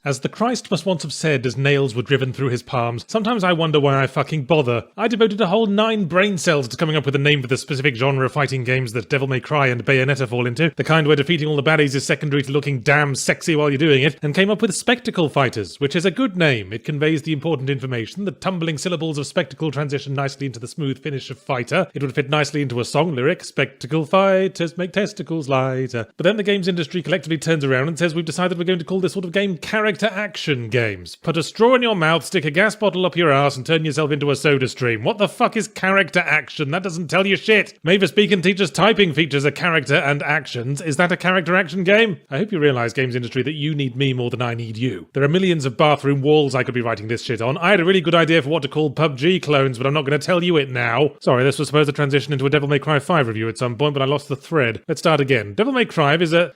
As the Christ must once have said as nails were driven through his palms, sometimes I wonder why I fucking bother. I devoted a whole 9 brain cells to coming up with a name for the specific genre of fighting games that Devil May Cry and Bayonetta fall into, the kind where defeating all the baddies is secondary to looking damn sexy while you're doing it, and came up with Spectacle Fighters, which is a good name. It conveys the important information. The tumbling syllables of spectacle transition nicely into the smooth finish of fighter. It would fit nicely into a song lyric, spectacle fighters make testicles lighter. But then the games industry collectively turns around and says we've decided we're going to call this sort of game character action games. Put a straw in your mouth, stick a gas bottle up your ass and turn yourself into a soda stream. What the fuck is character action? That doesn't tell you shit. Mavis Beacon teaches typing features are character and actions. Is that a character action game? I hope you realise, games industry, that you need me more than I need you. There are millions of bathroom walls I could be writing this shit on. I had a really good idea for what to call PUBG clones, but I'm not going to tell you it now. Sorry, this was supposed to transition into a Devil May Cry 5 review at some point, but I lost the thread. Let's start again. Devil May Cry is a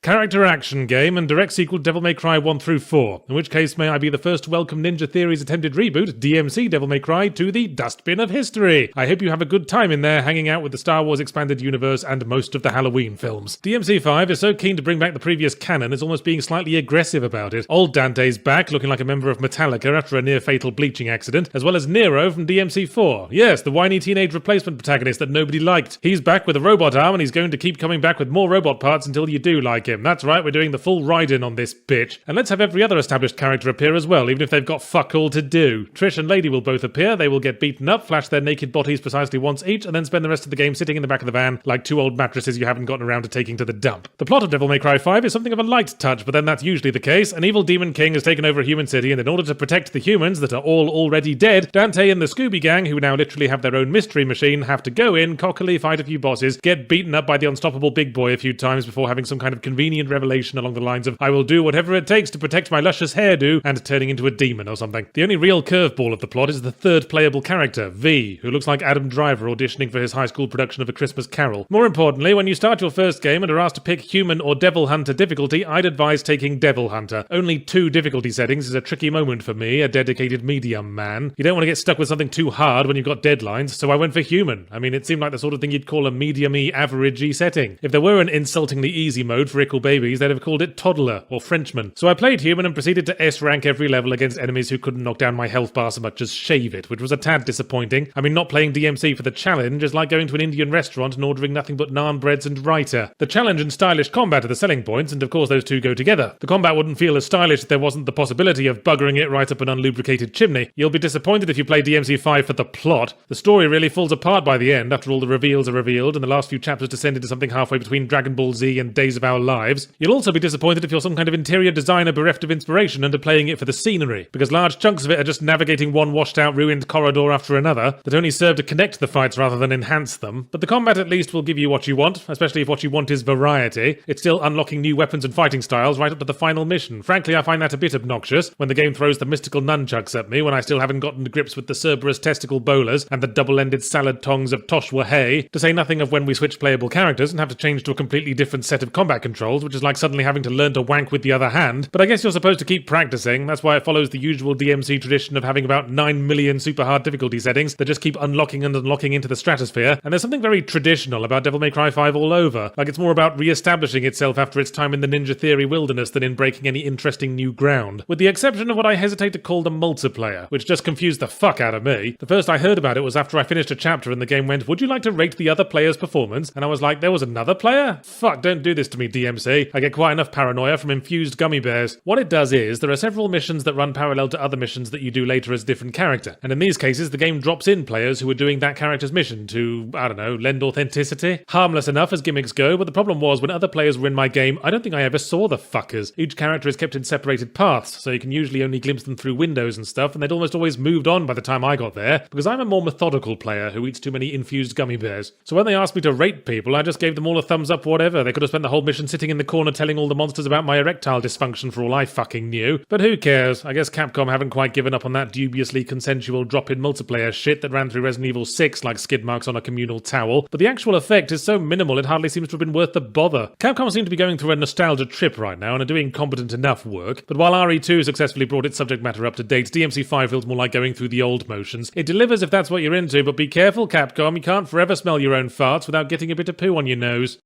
character action game and direct sequel to Devil May Cry 1 through 4, in which case may I be the first to welcome Ninja Theory's attempted reboot, DMC Devil May Cry, to the dustbin of history. I hope you have a good time in there hanging out with the Star Wars Expanded Universe and most of the Halloween films. DMC 5 is so keen to bring back the previous canon it's almost being slightly aggressive about it. Old Dante's back, looking like a member of Metallica after a near-fatal bleaching accident, as well as Nero from DMC 4. Yes, the whiny teenage replacement protagonist that nobody liked. He's back with a robot arm and he's going to keep coming back with more robot parts until you do like him. That's right, we're doing the full ride-in on this bitch. And let's have every other established character appear as well, even if they've got fuck all to do. Trish and Lady will both appear, they will get beaten up, flash their naked bodies precisely once each, and then spend the rest of the game sitting in the back of the van like 2 old mattresses you haven't gotten around to taking to the dump. The plot of Devil May Cry 5 is something of a light touch, but then that's usually the case. An evil demon king has taken over a human city, and in order to protect the humans that are all already dead, Dante and the Scooby Gang, who now literally have their own mystery machine, have to go in, cockily fight a few bosses, get beaten up by the unstoppable big boy a few times before having some kind of convenient revelation along the lines of I will do whatever it takes to protect my luscious hairdo and turning into a demon or something. The only real curveball of the plot is the third playable character, V, who looks like Adam Driver auditioning for his high school production of A Christmas Carol. More importantly, when you start your first game and are asked to pick human or Devil Hunter difficulty, I'd advise taking Devil Hunter. Only 2 difficulty settings is a tricky moment for me, a dedicated medium man. You don't want to get stuck with something too hard when you've got deadlines, so I went for human. I mean, it seemed like the sort of thing you'd call a medium-y, average-y setting. If there were an insultingly easy mode for ickle babies, they'd have called it toddler or Frenchman. So I played human and proceeded to S-rank every level against enemies who couldn't knock down my health bar so much as shave it, which was a tad disappointing. I mean, not playing DMC for the challenge is like going to an Indian restaurant and ordering nothing but naan breads and raita. The challenge and stylish combat are the selling points, and of course those two go together. The combat wouldn't feel as stylish if there wasn't the possibility of buggering it right up an unlubricated chimney. You'll be disappointed if you play DMC 5 for the plot. The story really falls apart by the end after all the reveals are revealed and the last few chapters descend into something halfway between Dragon Ball Z and Days of Our Lives. You'll also be disappointed if you're some kind of interior designer bereft of inspiration and are playing it for the scenery, because large chunks of it are just navigating one washed-out ruined corridor after another that only serve to connect the fights rather than enhance them. But the combat at least will give you what you want, especially if what you want is variety. It's still unlocking new weapons and fighting styles right up to the final mission. Frankly, I find that a bit obnoxious when the game throws the mystical nunchucks at me when I still haven't gotten to grips with the Cerberus testicle bowlers and the double-ended salad tongs of Toshwa Hay, to say nothing of when we switch playable characters and have to change to a completely different set of combat controls, which is like suddenly having to learn to wank with the other hand. But I guess you're supposed to keep practicing. That's why it follows the usual DMC tradition of having about 9 million super hard difficulty settings that just keep unlocking and unlocking into the stratosphere. And there's something very traditional about Devil May Cry 5 all over. Like it's more about re-establishing itself after its time in the Ninja Theory wilderness than in breaking any interesting new ground. With the exception of what I hesitate to call the multiplayer, which just confused the fuck out of me. The first I heard about it was after I finished a chapter and the game went, would you like to rate the other player's performance? And I was like, there was another player? Fuck, don't do this to me, DMC. I get quite enough paranoia from infused gummy bears. What it does is, there are several missions that run parallel to other missions that you do later as a different character. And in these cases, the game drops in players who are doing that character's mission to, I don't know, lend authenticity? Harmless enough as gimmicks go, but the problem was when other players were in my game, I don't think I ever saw the fuckers. Each character is kept in separated paths, so you can usually only glimpse them through windows and stuff, and they'd almost always moved on by the time I got there, because I'm a more methodical player who eats too many infused gummy bears. So when they asked me to rate people, I just gave them all a thumbs up whatever. They could have spent the whole mission sitting in the corner telling all the monsters about my erectile dysfunction for all I fucking knew. But who cares? I guess Capcom haven't quite given up on that dubiously consensual drop-in multiplayer shit that ran through Resident Evil 6 like skid marks on a communal towel, but the actual effect is so minimal it hardly seems to have been worth the bother. Capcom seem to be going through a nostalgia trip right now and are doing competent enough work, but while RE2 successfully brought its subject matter up to date, DMC5 feels more like going through the old motions. It delivers if that's what you're into, but be careful, Capcom, you can't forever smell your own farts without getting a bit of poo on your nose.